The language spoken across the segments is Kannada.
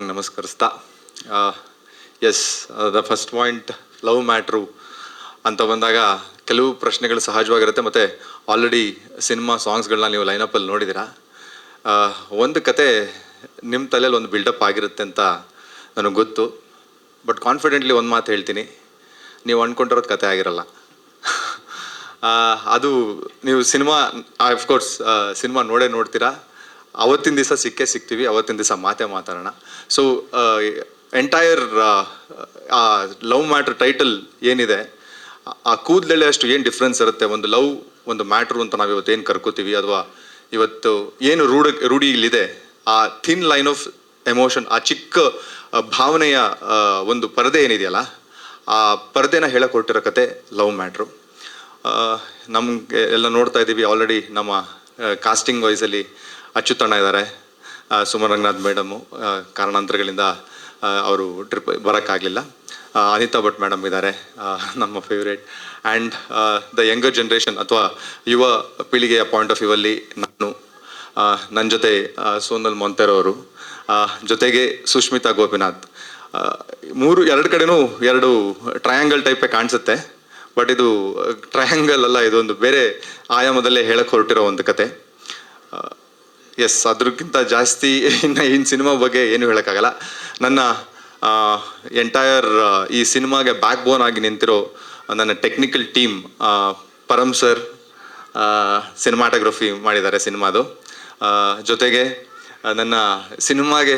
ನಮಸ್ಕರಿಸ್ತಾ yes the first point love matter ಅಂತ ಬಂದಾಗ ಕೆಲವು ಪ್ರಶ್ನೆಗಳು ಸಹಜವಾಗಿರುತ್ತೆ. ಮತ್ತು ಆಲ್ರೆಡಿ ಸಿನಿಮಾ ಸಾಂಗ್ಸ್ಗಳನ್ನ ನೀವು ಲೈನಪ್ಪಲ್ಲಿ ನೋಡಿದ್ದೀರಾ. ಒಂದು ಕತೆ ನಿಮ್ಮ ತಲೆಯಲ್ಲಿ ಒಂದು ಬಿಲ್ಡಪ್ ಆಗಿರುತ್ತೆ ಅಂತ ನನಗೆ ಗೊತ್ತು. ಬಟ್ ಕಾನ್ಫಿಡೆಂಟ್ಲಿ ಒಂದು ಮಾತು ಹೇಳ್ತೀನಿ, ನೀವು ಅಂದ್ಕೊಂಡಿರೋದು ಕತೆ ಆಗಿರಲ್ಲ. ಅದು ನೀವು ಸಿನಿಮಾ ಆಫ್ಕೋರ್ಸ್ ಸಿನಿಮಾ ನೋಡ್ತೀರಾ. ಅವತ್ತಿನ ದಿವಸ ಸಿಗ್ತೀವಿ, ಅವತ್ತಿನ ದಿವಸ ಮಾತಾಡೋಣ. So entire love matter title ಏನಿದೆ, ಆ ಕೂದಲೆಳೆ ಅಷ್ಟು ಏನು ಡಿಫ್ರೆನ್ಸ್ ಇರುತ್ತೆ. ಒಂದು ಲವ್, ಒಂದು ಮ್ಯಾಟ್ರು ಅಂತ ನಾವು ಇವತ್ತು ಏನು ಕರ್ಕೋತೀವಿ, ಅಥವಾ ಇವತ್ತು ಏನು ರೂಢಿಲಿದೆ, ಆ ಥಿನ್ ಲೈನ್ ಆಫ್ ಎಮೋಷನ್, ಆ ಚಿಕ್ಕ ಭಾವನೆಯ ಒಂದು ಪರದೆ ಏನಿದೆಯಲ್ಲ, ಆ ಪರದೆನ ಹೇಳಕ್ಕೆ ಹೊರಟಿರೋ ಕತೆ ಲವ್ ಮ್ಯಾಟ್ರು. ನಮಗೆ ಎಲ್ಲ ನೋಡ್ತಾ ಇದ್ದೀವಿ ಆಲ್ರೆಡಿ. ನಮ್ಮ ಕಾಸ್ಟಿಂಗ್ ವೈಸಲ್ಲಿ ಅಚ್ಯುತಣ್ಣ ಇದ್ದಾರೆ, ಸುಮನ್ ರಂಗನಾಥ್ ಮೇಡಮು ಕಾರಣಾಂತರಗಳಿಂದ ಅವರು ಟ್ರಿಪ್ ಬರೋಕ್ಕಾಗಲಿಲ್ಲ. ಅನಿತಾ ಭಟ್ ಮೇಡಮ್ ಇದ್ದಾರೆ, ನಮ್ಮ favourite. And the younger generation ಅಥವಾ ಯುವ ಪೀಳಿಗೆಯ ಪಾಯಿಂಟ್ ಆಫ್ ವ್ಯೂ ಅಲ್ಲಿ ನಾನು, ನನ್ನ ಜೊತೆ ಸೋನಲ್ ಮೊಂತೆರವರು, ಜೊತೆಗೆ ಸುಷ್ಮಿತಾ ಗೋಪಿನಾಥ್. ಎರಡು ಕಡೆನೂ ಎರಡು ಟ್ರಯಾಂಗಲ್ ಟೈಪೇ ಕಾಣಿಸುತ್ತೆ. ಬಟ್ ಇದು ಟ್ರಯಾಂಗಲ್ ಅಲ್ಲ, ಇದೊಂದು ಬೇರೆ ಆಯಾಮದಲ್ಲೇ ಹೇಳಕ್ಕೆ ಹೊರಟಿರೋ ಒಂದು ಕತೆ. ಎಸ್, ಅದಕ್ಕಿಂತ ಜಾಸ್ತಿ ಇನ್ನು ಸಿನಿಮಾ ಬಗ್ಗೆ ಏನು ಹೇಳೋಕ್ಕಾಗಲ್ಲ. ನನ್ನ ಎಂಟೈರ್ ಈ ಸಿನಿಮಾಗೆ ಬ್ಯಾಕ್ ಬೋನ್ ಆಗಿ ನಿಂತಿರೋ ನನ್ನ technical team, Param sir cinematography ಮಾಡಿದ್ದಾರೆ ಸಿನಿಮಾದು. ಜೊತೆಗೆ ನನ್ನ ಸಿನಿಮಾಗೆ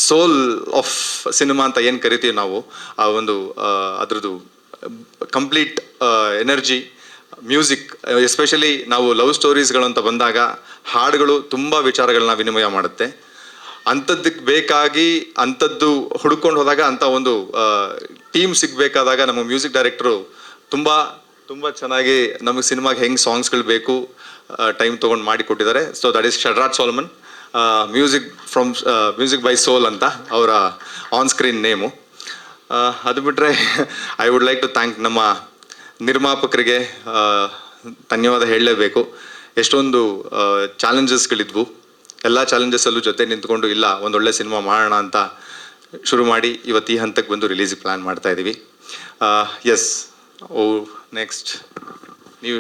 ಸೋಲ್ ಆಫ್ ಸಿನಿಮಾ ಅಂತ ಏನು ಕರಿತೀವಿ ನಾವು, ಆ ಒಂದು ಅದ್ರದ್ದು ಕಂಪ್ಲೀಟ್ ಎನರ್ಜಿ, ಮ್ಯೂಸಿಕ್, ಎಸ್ಪೆಷಲಿ ನಾವು ಲವ್ ಸ್ಟೋರೀಸ್ಗಳು ಅಂತ ಬಂದಾಗ ಹಾಡುಗಳು ತುಂಬ ವಿಚಾರಗಳನ್ನ ವಿನಿಮಯ ಮಾಡುತ್ತೆ. ಅಂಥದ್ದಕ್ಕೆ ಬೇಕಾಗಿ ಅಂಥದ್ದು ಹುಡ್ಕೊಂಡು ಹೋದಾಗ, ಅಂಥ ಒಂದು ಟೀಮ್ ಸಿಗಬೇಕಾದಾಗ ನಮ್ಮ ಮ್ಯೂಸಿಕ್ ಡೈರೆಕ್ಟ್ರು ತುಂಬ ತುಂಬ ಚೆನ್ನಾಗಿ ನಮಗೆ ಸಿನಿಮಾಗೆ ಹೆಂಗೆ ಸಾಂಗ್ಸ್ಗಳು ಬೇಕು ಟೈಮ್ ತೊಗೊಂಡು ಮಾಡಿ ಕೊಟ್ಟಿದ್ದಾರೆ. So that is Shadraj Solomon, music by Sol ಅಂತ ಅವರ ಆನ್ ಸ್ಕ್ರೀನ್ ನೇಮು. ಅದು ಬಿಟ್ಟರೆ I would like to thank ನಮ್ಮ ನಿರ್ಮಾಪಕರಿಗೆ ಧನ್ಯವಾದ ಹೇಳಲೇಬೇಕು. ಎಷ್ಟೊಂದು ಚಾಲೆಂಜಸ್ಗಳಿದ್ವು, ಎಲ್ಲ ಚಾಲೆಂಜಸ್ಸಲ್ಲೂ ಜೊತೆ ನಿಂತ್ಕೊಂಡು ಇಲ್ಲ ಒಂದೊಳ್ಳೆ ಸಿನಿಮಾ ಮಾಡೋಣ ಅಂತ ಶುರು ಮಾಡಿ ಇವತ್ತು ಈ ಹಂತಕ್ಕೆ ಬಂದು ರಿಲೀಸಿಗೆ ಪ್ಲ್ಯಾನ್ ಮಾಡ್ತಾ ಇದ್ದೀವಿ. ಎಸ್, ನೆಕ್ಸ್ಟ್ ನೀವು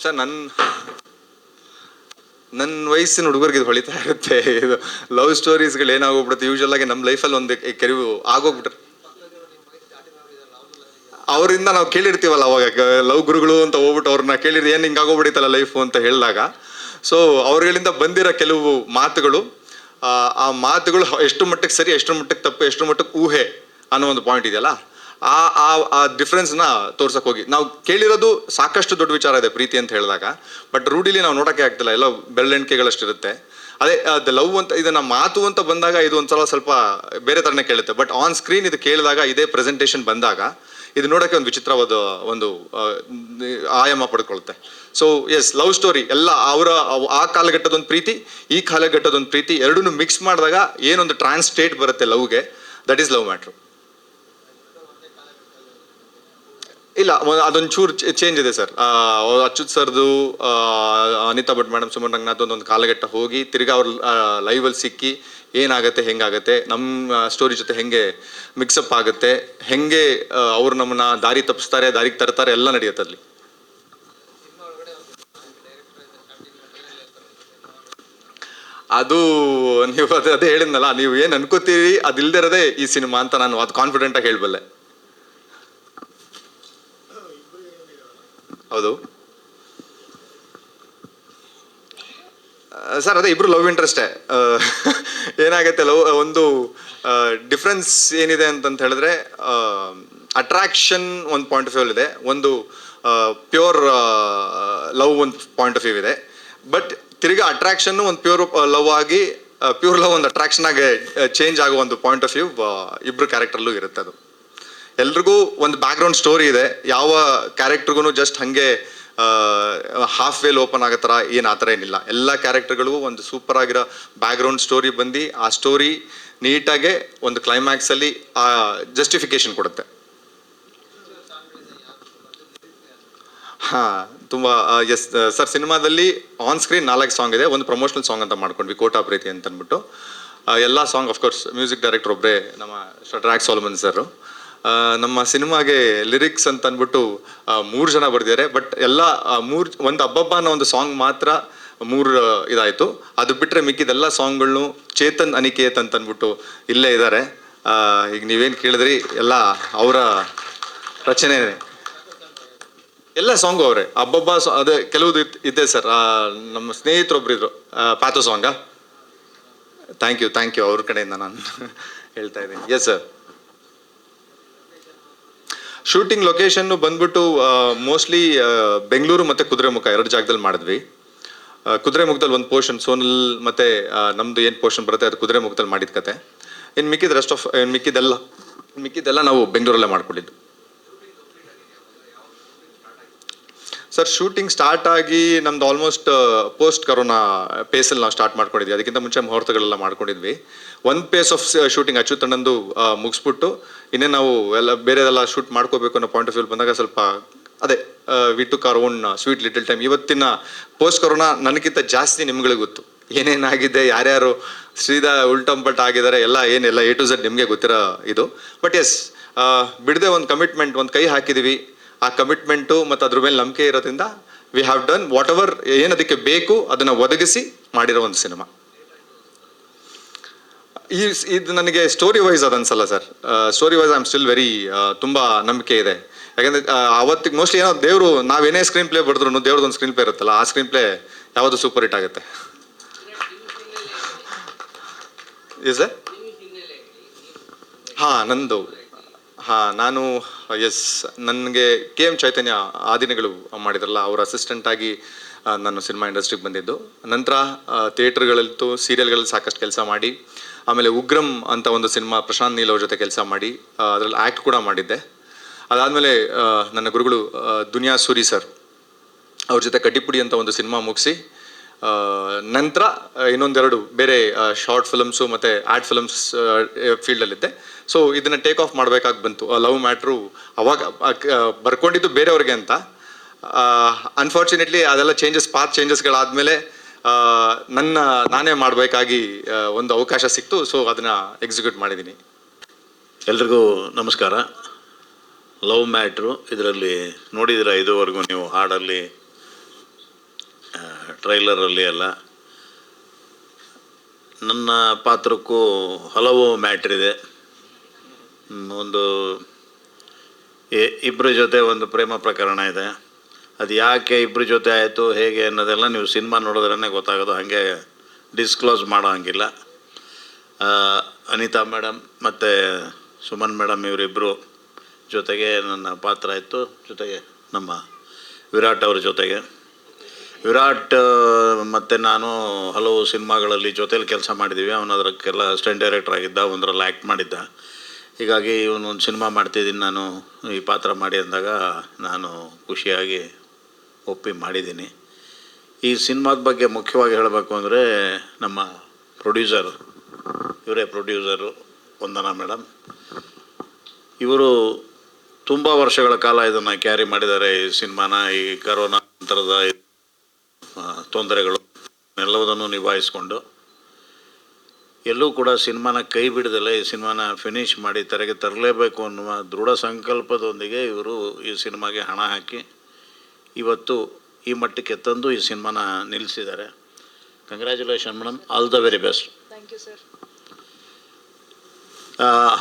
ಸರ್, ನನ್ನ ವಯಸ್ಸಿನ ಹುಡುಗರಿಗೆ ಇದು ಹೊಳಿತಾ ಇರುತ್ತೆ. ಇದು ಲವ್ ಸ್ಟೋರೀಸ್ಗಳು ಏನಾಗೋಗ್ಬಿಡುತ್ತೆ ಯೂಶಲ್ ಆಗಿ ನಮ್ಮ ಲೈಫಲ್ಲಿ ಒಂದು ಕೆರಿವು ಆಗೋಗ್ಬಿಟ್ರೆ, ಅವರಿಂದ ನಾವು ಕೇಳಿರ್ತೀವಲ್ಲ ಅವಾಗ ಲವ್ ಗುರುಗಳು ಅಂತ ಹೋಗ್ಬಿಟ್ಟು ಅವ್ರನ್ನ ಕೇಳಿದ್ರೆ ಏನು ಹಿಂಗೆ ಆಗೋಗ್ಬಿಡಿತಲ್ಲ ಲೈಫು ಅಂತ ಹೇಳಿದಾಗ, ಸೊ ಅವ್ರಗಳಿಂದ ಬಂದಿರೋ ಕೆಲವು ಮಾತುಗಳು, ಆ ಮಾತುಗಳು ಎಷ್ಟು ಮಟ್ಟಕ್ಕೆ ಸರಿ, ಎಷ್ಟು ಮಟ್ಟಕ್ಕೆ ತಪ್ಪು, ಎಷ್ಟು ಮಟ್ಟಕ್ಕೆ ಊಹೆ ಅನ್ನೋ ಒಂದು ಪಾಯಿಂಟ್ ಇದೆಯಲ್ಲ, ಆ ಡಿಫ್ರೆನ್ಸ್ನ ತೋರ್ಸಕ್ಕೆ ಹೋಗಿ ನಾವು ಕೇಳಿರೋದು ಸಾಕಷ್ಟು ದೊಡ್ಡ ವಿಚಾರ ಇದೆ ಪ್ರೀತಿ ಅಂತ ಹೇಳಿದಾಗ. ಬಟ್ ರೂಢಿಲಿ ನಾವು ನೋಡೋಕ್ಕೆ ಆಗ್ತಿಲ್ಲ, ಎಲ್ಲ ಬೆರಳೆಣಿಕೆಗಳಷ್ಟಿರುತ್ತೆ. ಅದೇ ಅದು ಲವ್ ಅಂತ ಇದನ್ನ ಮಾತು ಅಂತ ಬಂದಾಗ ಇದು ಒಂದ್ಸಲ ಸ್ವಲ್ಪ ಬೇರೆ ಥರನೇ ಕೇಳುತ್ತೆ. ಬಟ್ ಆನ್ ಸ್ಕ್ರೀನ್ ಇದು ಕೇಳಿದಾಗ, ಇದೇ ಪ್ರೆಸೆಂಟೇಷನ್ ಬಂದಾಗ ಇದು ನೋಡೋಕ್ಕೆ ಒಂದು ವಿಚಿತ್ರವಾದ ಒಂದು ಆಯಾಮ ಪಡ್ಕೊಳುತ್ತೆ. ಸೊ ಎಸ್, ಲವ್ ಸ್ಟೋರಿ ಎಲ್ಲ ಅವರ ಆ ಕಾಲಘಟ್ಟದೊಂದು ಪ್ರೀತಿ, ಈ ಕಾಲಘಟ್ಟದೊಂದು ಪ್ರೀತಿ, ಎರಡನ್ನೂ ಮಿಕ್ಸ್ ಮಾಡಿದಾಗ ಏನೊಂದು ಟ್ರಾನ್ಸ್ ಸ್ಟೇಟ್ ಬರುತ್ತೆ ಲವ್ಗೆ, ದಟ್ ಈಸ್ ಲವ್ ಮ್ಯಾಟ್ರು. ಇಲ್ಲ, ಅದೊಂದು ಚೂರು ಚೇಂಜ್ ಇದೆ ಸರ್. ಅಚ್ಯುತ್ ಸರ್ದು, ಅನಿತಾ ಭಟ್ ಮೇಡಮ್, ಸುಮನ್ ರಂಗನಾಥ್ ಒಂದು ಕಾಲಘಟ್ಟ ಹೋಗಿ ತಿರ್ಗಾ ಅವ್ರ ಲೈವಲ್ಲಿ ಸಿಕ್ಕಿ ಏನಾಗುತ್ತೆ, ಹೆಂಗಾಗುತ್ತೆ, ನಮ್ಮ ಸ್ಟೋರಿ ಜೊತೆ ಹೆಂಗೆ ಮಿಕ್ಸಪ್ ಆಗುತ್ತೆ, ಹೆಂಗೆ ಅವ್ರು ನಮ್ಮನ್ನ ದಾರಿ ತಪ್ಪಿಸ್ತಾರೆ, ದಾರಿಗೆ ತರ್ತಾರೆ, ಎಲ್ಲ ನಡೆಯುತ್ತೆ ಅಲ್ಲಿ. ಅದು ನೀವು ಅದೇ ಹೇಳಿದ್ನಲ್ಲ, ನೀವು ಏನು ಅನ್ಕೋತೀರಿ ಅದಿಲ್ದಿರೋದೇ ಈ ಸಿನಿಮಾ ಅಂತ ನಾನು ಅದು ಕಾನ್ಫಿಡೆಂಟಾಗಿ ಹೇಳಬಲ್ಲೆ. ಹೌದು ಸರ್, ಅದೇ ಇಬ್ರು ಲವ್ ಇಂಟ್ರೆಸ್ಟೇ. ಏನಾಗುತ್ತೆ, ಒಂದು ಡಿಫ್ರೆನ್ಸ್ ಏನಿದೆ ಅಂತಂತ ಹೇಳಿದ್ರೆ, ಅಟ್ರಾಕ್ಷನ್ ಒಂದು ಪಾಯಿಂಟ್ ಆಫ್ ವ್ಯೂ ಇದೆ, ಒಂದು ಪ್ಯೂರ್ ಲವ್ ಒಂದು ಪಾಯಿಂಟ್ ಆಫ್ ವ್ಯೂ ಇದೆ. ಬಟ್ ತಿರ್ಗಾ ಅಟ್ರಾಕ್ಷನ್ನು ಒಂದು ಪ್ಯೂರ್ ಲವ್ ಆಗಿ, ಪ್ಯೂರ್ ಲವ್ ಒಂದು ಅಟ್ರಾಕ್ಷನ್ ಆಗಿ ಚೇಂಜ್ ಆಗೋ ಒಂದು ಪಾಯಿಂಟ್ ಆಫ್ ವ್ಯೂ ಇಬ್ರು ಕ್ಯಾರೆಕ್ಟರ್ಲ್ಲೂ ಇರುತ್ತೆ. ಅದು ಎಲ್ರಿಗೂ ಒಂದು ಬ್ಯಾಕ್ಗ್ರೌಂಡ್ ಸ್ಟೋರಿ ಇದೆ. ಯಾವ ಕ್ಯಾರೆಕ್ಟರ್ಗೂ ಜಸ್ಟ್ ಹಾಗೆ ಹಾಫ್ ವೇಲ್ ಓಪನ್ ಆಗೋ ಥರ ಏನು ಆ ಥರ ಏನಿಲ್ಲ. ಎಲ್ಲ ಕ್ಯಾರೆಕ್ಟರ್ಗಳಿಗೂ ಒಂದು ಸೂಪರ್ ಆಗಿರೋ ಬ್ಯಾಕ್ಗ್ರೌಂಡ್ ಸ್ಟೋರಿ ಬಂದು, ಆ ಸ್ಟೋರಿ ನೀಟಾಗೆ ಒಂದು ಕ್ಲೈಮ್ಯಾಕ್ಸಲ್ಲಿ ಆ ಜಸ್ಟಿಫಿಕೇಶನ್ ಕೊಡುತ್ತೆ. ಹಾಂ, ತುಂಬ ಎಸ್ ಸರ್. ಸಿನಿಮಾದಲ್ಲಿ ಆನ್ ಸ್ಕ್ರೀನ್ 4 ಸಾಂಗ್ ಇದೆ. ಒಂದು ಪ್ರಮೋಷನಲ್ ಸಾಂಗ್ ಅಂತ ಮಾಡ್ಕೊಂಡ್ವಿ, ಕೋಟಾ ಪ್ರೀತಿ ಅಂತ ಅಂದ್ಬಿಟ್ಟು. ಎಲ್ಲ ಸಾಂಗ್ ಅಫ್ಕೋರ್ಸ್ ಮ್ಯೂಸಿಕ್ ಡೈರೆಕ್ಟರ್ ಒಬ್ಬರೇ, ನಮ್ಮ ಟ್ರ್ಯಾಕ್ ಸೋಲಮನ್ ಸರ್. ನಮ್ಮ ಸಿನಿಮಾಗೆ ಲಿರಿಕ್ಸ್ ಅಂತ ಅಂದ್ಬಿಟ್ಟು 3 ಜನ ಬರೆದಿದ್ದಾರೆ. ಬಟ್ ಎಲ್ಲ ಒಂದು ಹಬ್ಬಬ್ಬ ಅನ್ನೋ ಒಂದು ಸಾಂಗ್ ಮಾತ್ರ 3 ಇದಾಯಿತು. ಅದು ಬಿಟ್ಟರೆ ಮಿಕ್ಕಿದೆಲ್ಲ ಸಾಂಗ್ಗಳನ್ನು ಚೇತನ್ ಅನಿಕೇತ್ ಅಂತ ಅಂದ್ಬಿಟ್ಟು ಇಲ್ಲೇ ಇದ್ದಾರೆ. ಈಗ ನೀವೇನು ಕೇಳಿದ್ರಿ ಎಲ್ಲ ಅವರ ರಚನೆನೇ. ಎಲ್ಲ ಸಾಂಗು ಅವರೇ. ಹಬ್ಬಬ್ಬ ಅದೇ ಕೆಲವುದು ಇದೆ ಸರ್. ನಮ್ಮ ಸ್ನೇಹಿತರೊಬ್ರು ಇದ್ರು, ಪ್ಯಾಥೋ ಸಾಂಗ. ಥ್ಯಾಂಕ್ ಯು ಅವ್ರ ಕಡೆಯಿಂದ ನಾನು ಹೇಳ್ತಾ ಇದ್ದೀನಿ. Yes sir. ಶೂಟಿಂಗ್ ಲೊಕೇಶನ್ನು ಬಂದ್ಬಿಟ್ಟು ಮೋಸ್ಟ್ಲಿ ಬೆಂಗಳೂರು ಮತ್ತು ಕುದುರೆಮುಖ 2 ಜಾಗದಲ್ಲಿ ಮಾಡಿದ್ವಿ. ಕುದುರೆಮುಖದಲ್ಲಿ ಒಂದು ಪೋರ್ಷನ್ ಸೋನಲ್ ಮತ್ತು ನಮ್ಮದು ಏನು ಪೋರ್ಷನ್ ಬರುತ್ತೆ ಅದು ಕುದುರೆಮುಖದಲ್ಲಿ ಮಾಡಿದ ಕತೆ. ಇನ್ನು ಮಿಕ್ಕಿದ ರೆಸ್ಟ್ ಆಫ್ ಮಿಕ್ಕಿದ್ದೆಲ್ಲ ನಾವು ಬೆಂಗಳೂರಲ್ಲೇ ಮಾಡ್ಕೊಂಡಿದ್ದು. ಸರ್ ಶೂಟಿಂಗ್ ಸ್ಟಾರ್ಟ್ ಆಗಿ ನಮ್ದು ಆಲ್ಮೋಸ್ಟ್ ಪೋಸ್ಟ್ ಕರೋನಾ ಪೇಸಲ್ಲಿ ನಾವು ಸ್ಟಾರ್ಟ್ ಮಾಡ್ಕೊಂಡಿದ್ವಿ. ಅದಕ್ಕಿಂತ ಮುಂಚೆ ಮುಹೂರ್ತಗಳೆಲ್ಲ ಮಾಡ್ಕೊಂಡಿದ್ವಿ. ಒಂದು ಪೇಸ್ ಆಫ್ ಶೂಟಿಂಗ್ ಅಚ್ಚುತಣ್ಣಂದು ಮುಗಿಸ್ಬಿಟ್ಟು ಇನ್ನೇ ನಾವು ಎಲ್ಲ ಬೇರೆದೆಲ್ಲ ಶೂಟ್ ಮಾಡ್ಕೋಬೇಕು ಅನ್ನೋ ಪಾಯಿಂಟ್ ಆಫ್ ವ್ಯೂ ಬಂದಾಗ ಸ್ವಲ್ಪ ಅದೇ we took our own sweet little time. ಇವತ್ತಿನ ಪೋಸ್ಟ್ ಕರೋನಾ ನನಗಿಂತ ಜಾಸ್ತಿ ನಿಮ್ಗಳಿಗೆ ಗೊತ್ತು ಏನೇನಾಗಿದೆ, ಯಾರ್ಯಾರು ಉಲ್ಟಂಪಟ್ ಆಗಿದ್ದಾರೆ, ಏನೆಲ್ಲ A to Z ನಿಮಗೆ ಗೊತ್ತಿರೋ ಇದು. ಬಟ್ ಎಸ್, ಬಿಡದೆ ಒಂದು ಕಮಿಟ್ಮೆಂಟ್, ಒಂದು ಕೈ ಹಾಕಿದ್ದೀವಿ. ಆ ಕಮಿಟ್ಮೆಂಟು ಮತ್ತು ಅದ್ರ ಮೇಲೆ ನಂಬಿಕೆ ಇರೋದ್ರಿಂದ we have done whatever ಏನದಕ್ಕೆ ಬೇಕು ಅದನ್ನು ಒದಗಿಸಿ ಮಾಡಿರೋ ಒಂದು ಸಿನಿಮಾ. ಇದು ನನಗೆ ಸ್ಟೋರಿ ವೈಸ್ ಅದನ್ಸಲ್ಲ sir. Story wise I am still very ತುಂಬ ನಂಬಿಕೆ ಇದೆ. ಯಾಕಂದರೆ ಅವತ್ತಿಗೆ ಮೋಸ್ಟ್ಲಿ ಏನೋ ದೇವರು, ನಾವೇನೇ ಸ್ಕ್ರೀನ್ ಪ್ಲೇ ಬರೆದ್ರು ದೇವ್ರದೊಂದು ಸ್ಕ್ರೀನ್ ಪ್ಲೇ ಇರುತ್ತಲ್ಲ, ಆ ಸ್ಕ್ರೀನ್ ಪ್ಲೇ ಯಾವುದು ಸೂಪರ್ ಹಿಟ್ ಆಗುತ್ತೆ. ಇದೆ ಸರ್. ನಂದು ನಾನು ನನಗೆ KM ಚೈತನ್ಯ ಆದಿನಗಳು ಮಾಡಿದ್ರಲ್ಲ, ಅವರ ಅಸಿಸ್ಟೆಂಟಾಗಿ ನಾನು ಸಿನಿಮಾ ಇಂಡಸ್ಟ್ರಿಗೆ ಬಂದಿದ್ದು. ನಂತರ ಥಿಯೇಟ್ರ್ಗಳಲ್ಲೂ ಸೀರಿಯಲ್ಗಳಲ್ಲಿ ಸಾಕಷ್ಟು ಕೆಲಸ ಮಾಡಿ, ಆಮೇಲೆ ಉಗ್ರಂ ಅಂತ ಒಂದು ಸಿನಿಮಾ ಪ್ರಶಾಂತ್ ನೀಲ್ ಅವ್ರ ಜೊತೆ ಕೆಲಸ ಮಾಡಿ ಅದರಲ್ಲಿ ಆ್ಯಕ್ಟ್ ಕೂಡ ಮಾಡಿದ್ದೆ. ಅದಾದಮೇಲೆ ನನ್ನ ಗುರುಗಳು ದುನಿಯಾ ಸೂರಿ ಸರ್ ಅವ್ರ ಜೊತೆ ಕಡ್ಡಿಪುಡಿ ಅಂತ ಒಂದು ಸಿನಿಮಾ ಮುಗಿಸಿ ನಂತರ ಇನ್ನೊಂದೆರಡು ಬೇರೆ ಶಾರ್ಟ್ ಫಿಲಮ್ಸು ಮತ್ತು ಆ್ಯಡ್ ಫಿಲಮ್ಸ್ ಫೀಲ್ಡಲ್ಲಿದ್ದೆ. ಸೊ ಇದನ್ನು ಟೇಕ್ ಆಫ್ ಮಾಡಬೇಕಾಗಿ ಬಂತು. ಲವ್ ಮ್ಯಾಟ್ರು ಅವಾಗ ಬರ್ಕೊಂಡಿದ್ದು ಬೇರೆಯವ್ರಿಗೆ ಅಂತ. ಅನ್ಫಾರ್ಚುನೇಟ್ಲಿ ಅದೆಲ್ಲ ಪಾತ್ ಚೇಂಜಸ್ಗಳಾದಮೇಲೆ ನಾನೇ ಮಾಡಬೇಕಾಗಿ ಒಂದು ಅವಕಾಶ ಸಿಕ್ತು. ಸೊ ಅದನ್ನು ಎಕ್ಸಿಕ್ಯೂಟ್ ಮಾಡಿದ್ದೀನಿ. ಎಲ್ರಿಗೂ ನಮಸ್ಕಾರ. ಲವ್ ಮ್ಯಾಟ್ರು ಇದರಲ್ಲಿ ನೋಡಿದ್ದೀರಾ ಇದುವರೆಗೂ ನೀವು, ಹಾಡಲ್ಲಿ, ಟ್ರೈಲರಲ್ಲಿ ಎಲ್ಲ. ನನ್ನ ಪಾತ್ರಕ್ಕೂ ಹಲವು ಮ್ಯಾಟ್ರಿದೆ. ಒಂದು ಇಬ್ಬರ ಜೊತೆ ಒಂದು ಪ್ರೇಮ ಪ್ರಕರಣ ಇದೆ. ಅದು ಯಾಕೆ ಇಬ್ಬರ ಜೊತೆ ಆಯಿತು, ಹೇಗೆ ಅನ್ನೋದೆಲ್ಲ ನೀವು ಸಿನಿಮಾ ನೋಡಿದ್ರೇ ಗೊತ್ತಾಗೋದು. ಹಾಗೆ ಡಿಸ್ಕ್ಲೋಸ್ ಮಾಡೋ ಹಂಗಿಲ್ಲ. ಅನಿತಾ ಮೇಡಮ್ ಮತ್ತು ಸುಮನ್ ಮೇಡಮ್ ಇವರಿಬ್ಬರು ಜೊತೆಗೆ ನನ್ನ ಪಾತ್ರ ಇತ್ತು. ಜೊತೆಗೆ ನಮ್ಮ ವಿರಾಟ್ ಅವ್ರ ಜೊತೆಗೆ. ವಿರಾಟ್ ಮತ್ತು ನಾನು ಹಲವು ಸಿನಿಮಾಗಳಲ್ಲಿ ಜೊತೇಲಿ ಕೆಲಸ ಮಾಡಿದ್ದೀವಿ. ಅವನು ಅದಕ್ಕೆಲ್ಲ ಅಸಿಸ್ಟೆಂಟ್ ಡೈರೆಕ್ಟರ್ ಆಗಿದ್ದ, ಒಂದರಲ್ಲಿ ಆ್ಯಕ್ಟ್ ಮಾಡಿದ್ದ. ಹೀಗಾಗಿ ಇವನೊಂದು ಸಿನಿಮಾ ಮಾಡ್ತಿದ್ದೀನಿ ನಾನು, ಈ ಪಾತ್ರ ಮಾಡಿ ಅಂದಾಗ ನಾನು ಖುಷಿಯಾಗಿ ಒಪ್ಪಿ ಮಾಡಿದ್ದೀನಿ. ಈ ಸಿನಿಮಾದ ಬಗ್ಗೆ ಮುಖ್ಯವಾಗಿ ಹೇಳಬೇಕು ಅಂದರೆ ನಮ್ಮ ಇವರೇ ಪ್ರೊಡ್ಯೂಸರು ವಂದನಾ ಮೇಡಮ್. ಇವರು ತುಂಬ ವರ್ಷಗಳ ಕಾಲ ಇದನ್ನು ಕ್ಯಾರಿ ಮಾಡಿದ್ದಾರೆ ಈ ಸಿನಿಮಾನ. ಈ ಕರೋನಾ ನಂತರದ ತೊಂದರೆಗಳು ಎಲ್ಲವುದನ್ನು ನಿಭಾಯಿಸ್ಕೊಂಡು ಎಲ್ಲೂ ಕೂಡ ಸಿನಿಮಾನ ಕೈ ಬಿಡದಲ್ಲೇ ಈ ಸಿನಿಮಾನ ಫಿನಿಷ್ ಮಾಡಿ ತೆರೆಗೆ ತರಲೇಬೇಕು ಅನ್ನುವ ದೃಢ ಸಂಕಲ್ಪದೊಂದಿಗೆ ಇವರು ಈ ಸಿನಿಮಾಗೆ ಹಣ ಹಾಕಿ ಇವತ್ತು ಈ ಮಟ್ಟಕ್ಕೆ ತಂದು ಈ ಸಿನಿಮಾನ ನಿಲ್ಲಿಸಿದ್ದಾರೆ. Congratulation madam, all the very best. Thank you sir.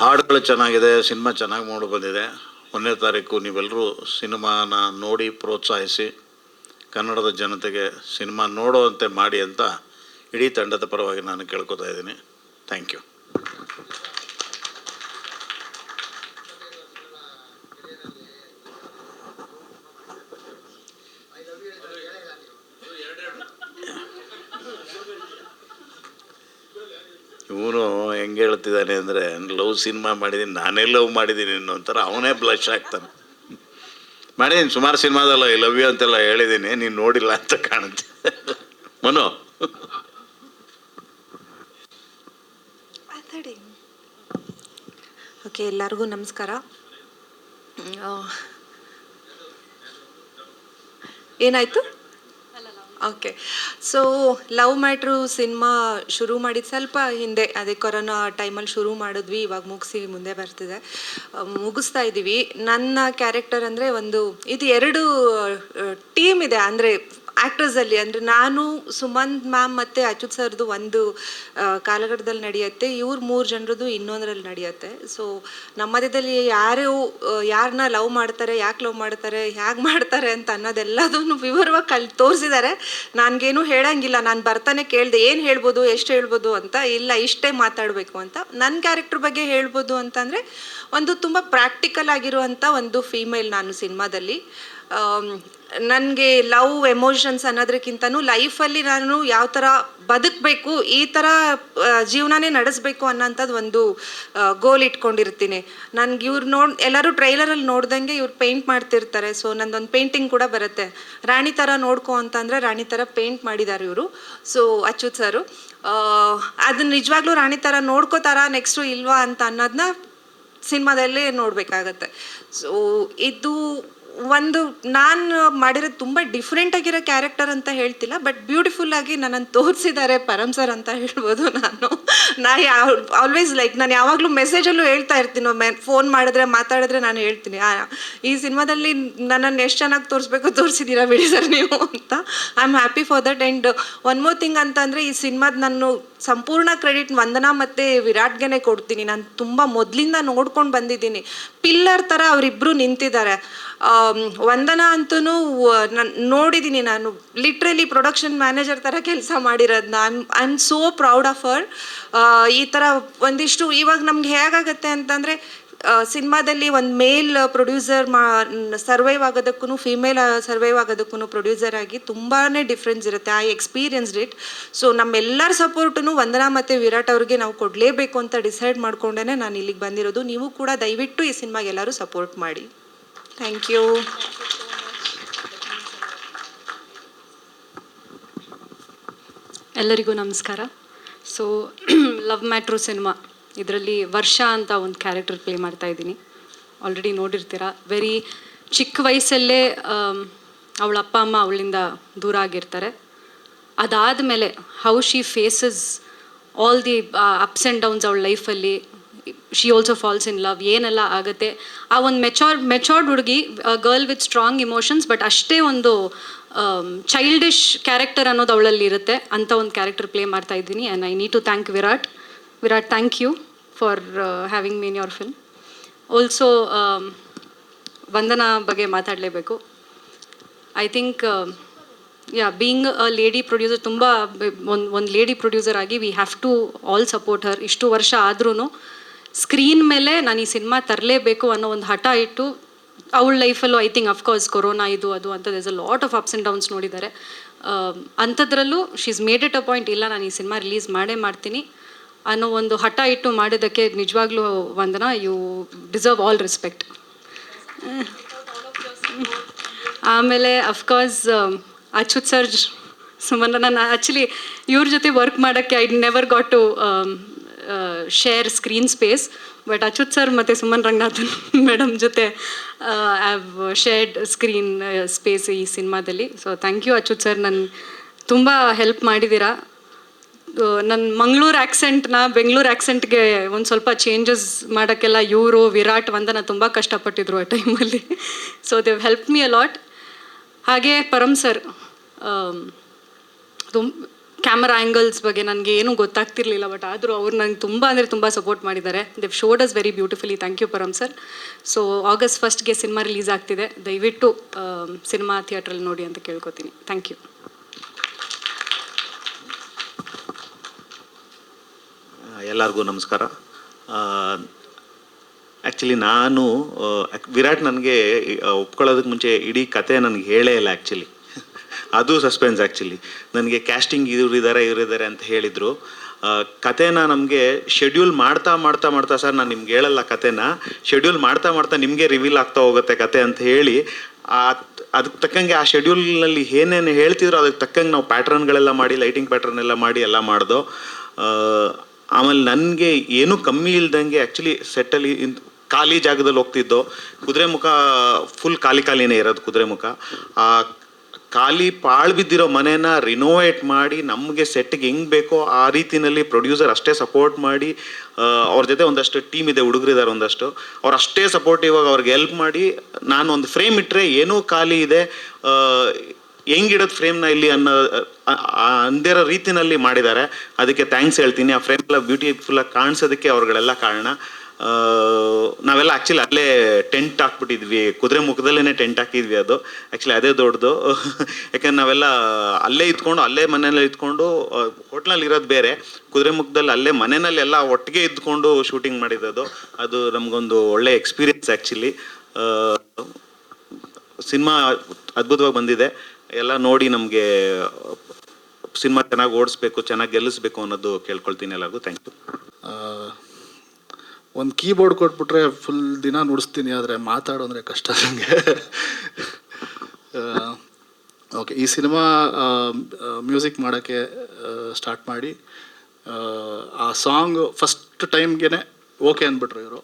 ಹಾಡುಗಳು ಚೆನ್ನಾಗಿದೆ, ಸಿನಿಮಾ ಚೆನ್ನಾಗಿ ಮೂಡಿ ಬಂದಿದೆ. 1ನೇ ತಾರೀಕು ನೀವೆಲ್ಲರೂ ಸಿನಿಮಾನ ನೋಡಿ ಪ್ರೋತ್ಸಾಹಿಸಿ ಕನ್ನಡದ ಜನತೆಗೆ ಸಿನಿಮಾ ನೋಡುವಂತೆ ಮಾಡಿ ಅಂತ ಇಡೀ ತಂಡದ ಪರವಾಗಿ ನಾನು ಕೇಳ್ಕೊತಾ ಇದ್ದೀನಿ. Thank you. ಇವನು ಹೆಂಗೆ ಹೇಳ್ತಿದ್ದಾನೆ ಅಂದರೆ, ಲವ್ ಸಿನಿಮಾ ಮಾಡಿದ್ದೀನಿ, ನಾನೇ ಲವ್ ಮಾಡಿದ್ದೀನಿ ಅನ್ನೋ ಒಂಥರ ಅವನೇ ಬ್ಲಶ್ ಆಗ್ತಾನೆ. ಮಾಡಿದ್ದೀನಿ ಸುಮಾರು ಸಿನಿಮಾದಲ್ಲ, ಐ ಲವ್ ಯು ಅಂತೆಲ್ಲ ಹೇಳಿದ್ದೀನಿ, ನೀನು ನೋಡಿಲ್ಲ ಅಂತ ಕಾಣುತ್ತೆ. ಮನು ಓಕೆ, ಎಲ್ಲರಿಗೂ ನಮಸ್ಕಾರ. ಏನಾಯಿತು? Okay. So love matter cinema ಶುರು ಮಾಡಿದ ಸ್ವಲ್ಪ ಹಿಂದೆ, ಅದೇ ಕೊರೋನಾ ಟೈಮಲ್ಲಿ ಶುರು ಮಾಡಿದ್ವಿ, ಇವಾಗ ಮುಗಿಸಿ ಮುಂದೆ ಬರ್ತಿದೆ, ಮುಗಿಸ್ತಾ ಇದ್ದೀವಿ. ನನ್ನ ಕ್ಯಾರೆಕ್ಟರ್ ಅಂದರೆ ಇದು 2 ಟೀಮ್ ಇದೆ, ಅಂದರೆ ಆ್ಯಕ್ಟರ್ಸಲ್ಲಿ. ಅಂದರೆ ನಾನು, ಸುಮಂತ್ ಮ್ಯಾಮ್ ಮತ್ತು ಅಚ್ಯುತ್ ಸರ್ದು ಒಂದು ಕಾಲಘಟ್ಟದಲ್ಲಿ ನಡೆಯುತ್ತೆ, ಇವ್ರು 3 ಜನರದ್ದು ಇನ್ನೊಂದರಲ್ಲಿ ನಡೆಯುತ್ತೆ. ಸೊ ನಮ್ಮ ಮಧ್ಯದಲ್ಲಿ ಯಾರನ್ನ ಲವ್ ಮಾಡ್ತಾರೆ, ಯಾಕೆ ಲವ್ ಮಾಡ್ತಾರೆ, ಹೇಗೆ ಮಾಡ್ತಾರೆ ಅಂತ ಅನ್ನೋದೆಲ್ಲದನ್ನು ವಿವರವಾಗಿ ತೋರಿಸಿದ್ದಾರೆ. ನನಗೇನು ಹೇಳಂಗಿಲ್ಲ, ನಾನು ಬರ್ತಾನೆ ಕೇಳಿದೆ ಏನು ಹೇಳ್ಬೋದು, ಎಷ್ಟು ಹೇಳ್ಬೋದು ಅಂತ. ಇಲ್ಲ, ಇಷ್ಟೇ ಮಾತಾಡಬೇಕು ಅಂತ. ನನ್ನ ಕ್ಯಾರೆಕ್ಟರ್ ಬಗ್ಗೆ ಹೇಳ್ಬೋದು ಅಂತಂದರೆ, ತುಂಬ ಪ್ರಾಕ್ಟಿಕಲ್ ಆಗಿರುವಂಥ ಒಂದು ಫೀಮೇಲ್ ನಾನು ಸಿನಿಮಾದಲ್ಲಿ. ನನಗೆ ಲವ್ ಎಮೋಷನ್ಸ್ ಅನ್ನೋದಕ್ಕಿಂತನೂ ಲೈಫಲ್ಲಿ ನಾನು ಯಾವ ಥರ ಬದುಕಬೇಕು, ಈ ಥರ ಜೀವನನೇ ನಡೆಸಬೇಕು ಅನ್ನೋಂಥದ್ದು ಒಂದು ಗೋಲ್ ಇಟ್ಕೊಂಡಿರ್ತೀನಿ. ನನಗೆ ಎಲ್ಲರೂ ಟ್ರೈಲರಲ್ಲಿ ನೋಡ್ದಂಗೆ ಇವ್ರು ಪೇಂಟ್ ಮಾಡ್ತಿರ್ತಾರೆ. ಸೊ ನಂದೊಂದು ಪೇಂಟಿಂಗ್ ಕೂಡ ಬರುತ್ತೆ, ರಾಣಿ ಥರ ನೋಡ್ಕೊ ಅಂತಂದರೆ ರಾಣಿ ಥರ ಪೇಂಟ್ ಮಾಡಿದ್ದಾರೆ ಇವರು. ಸೊ ಅಚ್ಯುತ್ ಸರು ಅದನ್ನ ನಿಜವಾಗ್ಲೂ ರಾಣಿ ಥರ ನೋಡ್ಕೋತಾರ ನೆಕ್ಸ್ಟು ಇಲ್ವಾ ಅಂತ ಅನ್ನೋದನ್ನ ಸಿನಿಮಾದಲ್ಲೇ ನೋಡಬೇಕಾಗತ್ತೆ. ಸೊ ಇದು ನಾನು ಮಾಡಿರೋದು ತುಂಬ ಡಿಫ್ರೆಂಟ್ ಆಗಿರೋ ಕ್ಯಾರೆಕ್ಟರ್ ಅಂತ ಹೇಳ್ತಿಲ್ಲ, ಬಟ್ ಬ್ಯೂಟಿಫುಲ್ ಆಗಿ ನನ್ನನ್ನು ತೋರಿಸಿದ್ದಾರೆ ಪರಮ್ ಸರ್ ಅಂತ ಹೇಳ್ಬೋದು. ನಾನು ಆಲ್ವೇಸ್ ನಾನು ಯಾವಾಗಲೂ ಮೆಸೇಜಲ್ಲೂ ಹೇಳ್ತಾ ಇರ್ತೀನಿ, ಫೋನ್ ಮಾತಾಡಿದ್ರೆ ನಾನು ಹೇಳ್ತೀನಿ, ಈ ಸಿನಿಮಾದಲ್ಲಿ ನನ್ನನ್ನು ಎಷ್ಟು ಚೆನ್ನಾಗಿ ತೋರಿಸಿದ್ದೀರಾ ಬಿಡಿ ಸರ್ ನೀವು ಅಂತ. I am happy for that. And one more thing ಅಂತಂದರೆ, ಈ ಸಿನಿಮಾದ ನಾನು ಸಂಪೂರ್ಣ ಕ್ರೆಡಿಟ್ ವಂದನಾ ಮತ್ತು ವಿರಾಟ್ಗೆ ಕೊಡ್ತೀನಿ. ನಾನು ತುಂಬ ಮೊದಲಿಂದ ನೋಡ್ಕೊಂಡು ಬಂದಿದ್ದೀನಿ, ಪಿಲ್ಲರ್ ಥರ ಅವರಿಬ್ಬರು ನಿಂತಿದ್ದಾರೆ. ವಂದನಾ ಅಂತೂ ನೋಡಿದ್ದೀನಿ, ನಾನು ಲಿಟ್ರಲಿ ಪ್ರೊಡಕ್ಷನ್ ಮ್ಯಾನೇಜರ್ ಥರ ಕೆಲಸ ಮಾಡಿರೋದನ್ನ. I am so proud of her. ಈ ಥರ ಒಂದಿಷ್ಟು ಇವಾಗ ನಮ್ಗೆ ಹೇಗಾಗತ್ತೆ ಅಂತಂದರೆ, ಸಿನಿಮಾದಲ್ಲಿ ಒಂದು ಮೇಲ್ ಪ್ರೊಡ್ಯೂಸರ್ ಸರ್ವೈವ್ ಆಗೋದಕ್ಕೂ ಫೀಮೇಲ್ ಸರ್ವೈವ್ ಆಗೋದಕ್ಕೂ ಪ್ರೊಡ್ಯೂಸರ್ ಆಗಿ ತುಂಬಾ ಡಿಫ್ರೆನ್ಸ್ ಇರುತ್ತೆ. I experienced it. ಸೊ ನಮ್ಮೆಲ್ಲರ ಸಪೋರ್ಟನ್ನು ವಂದನಾ ಮತ್ತು ವಿರಾಟ್ ಅವ್ರಿಗೆ ನಾವು ಕೊಡಲೇಬೇಕು ಅಂತ ಡಿಸೈಡ್ ಮಾಡ್ಕೊಂಡೇ ನಾನು ಇಲ್ಲಿಗೆ ಬಂದಿರೋದು. ನೀವು ಕೂಡ ದಯವಿಟ್ಟು ಈ ಸಿನಿಮಾಗೆ ಎಲ್ಲರೂ ಸಪೋರ್ಟ್ ಮಾಡಿ. Thank you. ಎಲ್ಲರಿಗೂ ನಮಸ್ಕಾರ. ಸೊ ಲವ್ ಮ್ಯಾಟ್ರು ಸಿನಿಮಾ, ಇದರಲ್ಲಿ ವರ್ಷ ಅಂತ ಒಂದು ಕ್ಯಾರೆಕ್ಟರ್ ಪ್ಲೇ ಮಾಡ್ತಾ ಇದ್ದೀನಿ. ಆಲ್ರೆಡಿ ನೋಡಿರ್ತೀರ. ವೆರಿ ಚಿಕ್ಕ ವಯಸ್ಸಲ್ಲೇ ಅವಳ ಅಪ್ಪ ಅಮ್ಮ ಅವಳಿಂದ ದೂರ ಆಗಿರ್ತಾರೆ. ಅದಾದಮೇಲೆ how she faces all the ups and downs ಅವಳ ಲೈಫಲ್ಲಿ. She also falls in love, ಏನೆಲ್ಲ ಆಗುತ್ತೆ. ಆ ಒಂದು ಮೆಚೋರ್ಡ್ ಹುಡುಗಿ, girl with strong emotions, but ಅಷ್ಟೇ ಒಂದು ಚೈಲ್ಡಿಶ್ ಕ್ಯಾರೆಕ್ಟರ್ ಅನ್ನೋದು ಅವಳಲ್ಲಿ ಇರುತ್ತೆ. ಅಂಥ ಒಂದು ಕ್ಯಾರೆಕ್ಟರ್ ಪ್ಲೇ ಮಾಡ್ತಾ ಇದ್ದೀನಿ. And I need to thank Virat. Thank you for having me in your film. Also Vandana ಬಗ್ಗೆ ಮಾತಾಡಲೇಬೇಕು. I think being a lady producer, ತುಂಬ ಒಂದು ಲೇಡಿ ಪ್ರೊಡ್ಯೂಸರ್ ಆಗಿ we have to all support her. ಇಷ್ಟು ವರ್ಷ ಆದ್ರೂ ಸ್ಕ್ರೀನ್ ಮೇಲೆ ನಾನು ಈ ಸಿನಿಮಾ ತರಲೇಬೇಕು ಅನ್ನೋ ಒಂದು ಹಠ ಇಟ್ಟು, ಅವಳ ಲೈಫಲ್ಲೂ ಐ ಥಿಂಕ್ ಅಫ್ಕೋರ್ಸ್ ಕೊರೋನಾ ಇದು ಅದು ಅಂತ there's a lot of ups and downs ನೋಡಿದ್ದಾರೆ. ಅಂಥದ್ರಲ್ಲೂ she is made it a point, ಇಲ್ಲ ನಾನು ಈ ಸಿನಿಮಾ ರಿಲೀಸ್ ಮಾಡ್ತೀನಿ ಅನ್ನೋ ಒಂದು ಹಠ ಇಟ್ಟು ಮಾಡಿದ್ದಕ್ಕೆ ನಿಜವಾಗ್ಲೂ Vandana, you deserve all respect. ಆಮೇಲೆ ಅಫ್ಕೋರ್ಸ್ ಅಚ್ಯುತ್ ಸರ್, ಸುಮನ್, ನಾನು ಆ್ಯಕ್ಚುಲಿ ಇವ್ರ ಜೊತೆ ವರ್ಕ್ ಮಾಡೋಕ್ಕೆ I never got to share screen space, but Achyut sir ಮತ್ತು ಸುಮನ್ ರಂಗನಾಥನ್ ಮೇಡಮ್ ಜೊತೆ I have shared screen space ಈ ಸಿನಿಮಾದಲ್ಲಿ. So thank you Achyut sir, ನನ್ನ ತುಂಬ ಹೆಲ್ಪ್ ಮಾಡಿದ್ದೀರಾ. ನನ್ನ ಮಂಗಳೂರು ಆ್ಯಕ್ಸೆಂಟ್ನ ಬೆಂಗಳೂರು ಆ್ಯಕ್ಸೆಂಟ್ಗೆ ಒಂದು ಸ್ವಲ್ಪ ಚೇಂಜಸ್ ಮಾಡೋಕ್ಕೆಲ್ಲ ಇವರು, ವಿರಾಟ್, ವಂದನಾ ತುಂಬ ಕಷ್ಟಪಟ್ಟಿದ್ರು ಆ ಟೈಮಲ್ಲಿ. So Dev help me a lot. ಹಾಗೆ ಪರಮ್ ಸರ್, ಕ್ಯಾಮರಾ ಆ್ಯಂಗಲ್ಸ್ ಬಗ್ಗೆ ನನಗೆ ಏನೂ ಗೊತ್ತಾಗ್ತಿರ್ಲಿಲ್ಲ, ಬಟ್ ಆದರೂ ಅವ್ರು ನಂಗೆ ತುಂಬ ಅಂದರೆ ತುಂಬ ಸಪೋರ್ಟ್ ಮಾಡಿದ್ದಾರೆ. Dev showed us very beautifully. Thank you Param sir. So August 1st cinema release ಆಗ್ತಿದೆ, ದಯವಿಟ್ಟು ಸಿನಿಮಾ ಥಿಯೇಟ್ರಲ್ಲಿ ನೋಡಿ ಅಂತ ಕೇಳ್ಕೊತೀನಿ. Thank you. ಎಲ್ಲರಿಗೂ ನಮಸ್ಕಾರ. ಆ್ಯಕ್ಚುಲಿ ನಾನು ವಿರಾಟ್ ನನಗೆ ಒಪ್ಕೊಳ್ಳೋದಕ್ಕೆ ಮುಂಚೆ ಇಡೀ ಕತೆ ನನಗೆ ಹೇಳೇ ಇಲ್ಲ ಆ್ಯಕ್ಚುಲಿ. ಅದು ಸಸ್ಪೆನ್ಸ್. ಆ್ಯಕ್ಚುಲಿ ನನಗೆ ಕ್ಯಾಸ್ಟಿಂಗ್ ಇವರಿದ್ದಾರೆ ಅಂತ ಹೇಳಿದರು. ಕತೆನ ನಮಗೆ ಶೆಡ್ಯೂಲ್ ಮಾಡ್ತಾ ಸರ್ ನಾನು ನಿಮ್ಗೆ ಹೇಳಲ್ಲ, ಕತೆನ ಶೆಡ್ಯೂಲ್ ಮಾಡ್ತಾ ನಿಮಗೆ ರಿವೀಲ್ ಆಗ್ತಾ ಹೋಗುತ್ತೆ ಕತೆ ಅಂತ ಹೇಳಿ, ಅದಕ್ಕೆ ತಕ್ಕಂಗೆ ಆ ಶೆಡ್ಯೂಲ್ನಲ್ಲಿ ಏನೇನು ಹೇಳ್ತಿದ್ರು ಅದಕ್ಕೆ ತಕ್ಕಂಗೆ ನಾವು ಪ್ಯಾಟ್ರನ್ಗಳೆಲ್ಲ ಮಾಡಿ, ಲೈಟಿಂಗ್ ಪ್ಯಾಟ್ರನ್ ಎಲ್ಲ ಮಾಡಿ ಎಲ್ಲ ಮಾಡ್ದೋ. ಆಮೇಲೆ ನನಗೆ ಏನೂ ಕಮ್ಮಿ ಇಲ್ದಂಗೆ ಆ್ಯಕ್ಚುಲಿ ಸೆಟ್ಟಲ್ಲಿ ಖಾಲಿ ಜಾಗದಲ್ಲಿ ಹೋಗ್ತಿದ್ದೋ. ಕುದುರೆಮುಖ ಫುಲ್ ಖಾಲಿನೇ ಇರೋದು ಕುದುರೆಮುಖ. ಆ ಖಾಲಿ ಪಾಳು ಬಿದ್ದಿರೋ ಮನೇನ ರಿನೋವೇಟ್ ಮಾಡಿ ನಮಗೆ ಸೆಟ್ಗೆ ಹೆಂಗೆ ಬೇಕೋ ಆ ರೀತಿಯಲ್ಲಿ ಪ್ರೊಡ್ಯೂಸರ್ ಅಷ್ಟೇ ಸಪೋರ್ಟ್ ಮಾಡಿ, ಅವ್ರ ಜೊತೆ ಒಂದಷ್ಟು ಟೀಮ್ ಇದೆ, ಹುಡುಗರಿದ್ದಾರೆ ಒಂದಷ್ಟು, ಅವ್ರು ಅಷ್ಟೇ ಸಪೋರ್ಟಿವ್ ಆಗಿ ಅವ್ರಿಗೆ ಹೆಲ್ಪ್ ಮಾಡಿ, ನಾನು ಒಂದು ಫ್ರೇಮ್ ಇಟ್ಟರೆ ಏನೂ ಖಾಲಿ ಇದೆ ಹೆಂಗಿಡೋದು ಫ್ರೇಮ್ನ ಇಲ್ಲಿ ಅನ್ನೋ ಅಂದಿರೋ ರೀತಿನಲ್ಲಿ ಮಾಡಿದ್ದಾರೆ. ಅದಕ್ಕೆ ಥ್ಯಾಂಕ್ಸ್ ಹೇಳ್ತೀನಿ. ಆ ಫ್ರೇಮ್ ಎಲ್ಲ ಬ್ಯೂಟಿಫುಲ್ಲಾಗಿ ಕಾಣಿಸೋದಕ್ಕೆ ಅವ್ರುಗಳೆಲ್ಲ ಕಾರಣ. ನಾವೆಲ್ಲ ಆ್ಯಕ್ಚುಲಿ ಅಲ್ಲೇ ಟೆಂಟ್ ಹಾಕ್ಬಿಟ್ಟಿದ್ವಿ, ಕುದುರೆ ಮುಖದಲ್ಲೇ ಟೆಂಟ್ ಹಾಕಿದ್ವಿ. ಅದು ಆ್ಯಕ್ಚುಲಿ ಅದೇ ದೊಡ್ಡದು. ಯಾಕಂದ್ರೆ ನಾವೆಲ್ಲ ಅಲ್ಲೇ ಇದ್ಕೊಂಡು, ಅಲ್ಲೇ ಮನೆಯಲ್ಲೇ ಇದ್ಕೊಂಡು, ಹೋಟ್ಲಲ್ಲಿ ಇರೋದು ಬೇರೆ, ಕುದುರೆ ಮುಖದಲ್ಲಿ ಅಲ್ಲೇ ಮನೆಯಲ್ಲಿ ಎಲ್ಲ ಒಟ್ಟಿಗೆ ಇದ್ಕೊಂಡು ಶೂಟಿಂಗ್ ಮಾಡಿರೋದು. ಅದು ನಮಗೊಂದು ಒಳ್ಳೆ ಎಕ್ಸ್ಪೀರಿಯನ್ಸ್ ಆ್ಯಕ್ಚುಲಿ. ಸಿನಿಮಾ ಅದ್ಭುತವಾಗಿ ಬಂದಿದೆ. ಎಲ್ಲ ನೋಡಿ ನಮಗೆ ಸಿನಿಮಾ ಚೆನ್ನಾಗಿ ಓಡಿಸ್ಬೇಕು, ಚೆನ್ನಾಗಿ ಗೆಲ್ಲಿಸ್ಬೇಕು ಅನ್ನೋದು ಕೇಳ್ಕೊಳ್ತೀನಿ ಎಲ್ಲರಿಗೂ. Thank you. ಒಂದು ಕೀಬೋರ್ಡ್ ಕೊಟ್ಬಿಟ್ರೆ ಫುಲ್ ದಿನ ನುಡಿಸ್ತೀನಿ, ಆದರೆ ಮಾತಾಡೋ ಅಂದರೆ ಕಷ್ಟ ನನಗೆ. ಓಕೆ, ಈ ಸಿನಿಮಾ ಮ್ಯೂಸಿಕ್ ಮಾಡೋಕ್ಕೆ ಸ್ಟಾರ್ಟ್ ಮಾಡಿ ಆ ಸಾಂಗ್ ಫಸ್ಟ್ ಟೈಮ್ಗೆ ಓಕೆ ಅಂದ್ಬಿಟ್ರು ಇವರು,